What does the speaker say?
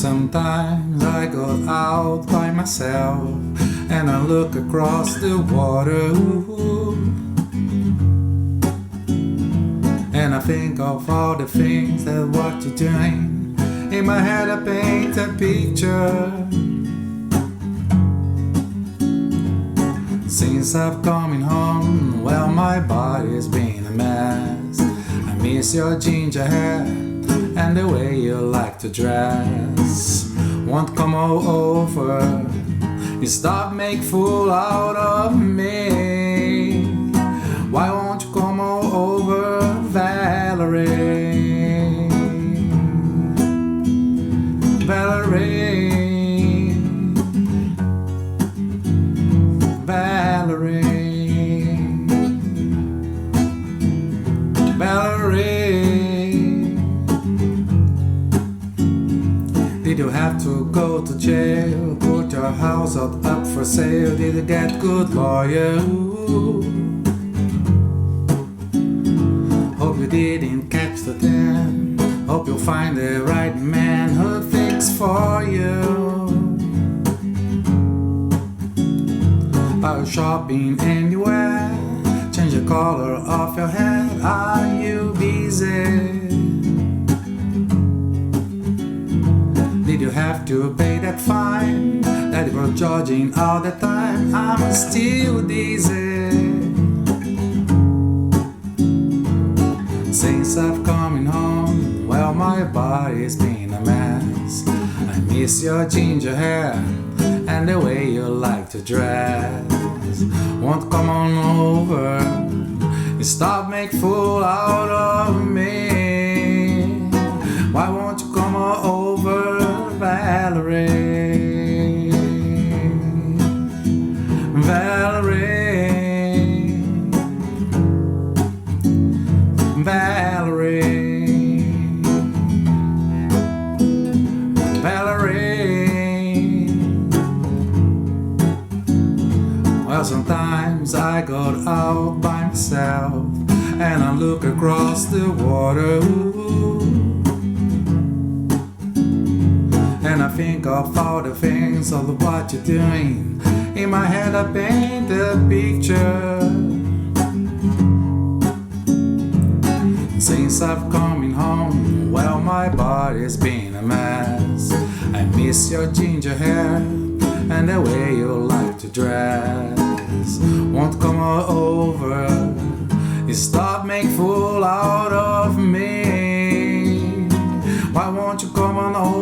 Sometimes I go out by myself and I look across the water, and I think of all the things that what you're doing. In my head I paint a picture. Since I've come home, well, my body's been a mess. I miss your ginger hair and the way you like to dress. Won't come all over, you stop make fool out of me. Why won't you come all over, Valerie? Valerie, Valerie, Valerie. Did you have to go to jail? Put your house up for sale? Did you get good lawyer? Hope you didn't catch the ten. Hope you'll find the right man who'll fix for you. Are you shopping anywhere? Change the color of your hair. Are you busy? Did you have to pay that fine that you were charging all the time? I'm still dizzy. Since I've come home, well, my body's been a mess. I miss your ginger hair and the way you like to dress. Won't come on over, you stop make fool out of me. Why won't you come on over, Valerie? Valerie, Valerie, Valerie. Well, sometimes I go out by myself and I look across the water, and I think of all the things of what you're doing. In my head I paint a picture. Since I've come home, well, my body's been a mess. I miss your ginger hair and the way you like to dress. Won't come over, you stop make fool out of me. Why won't you come on over,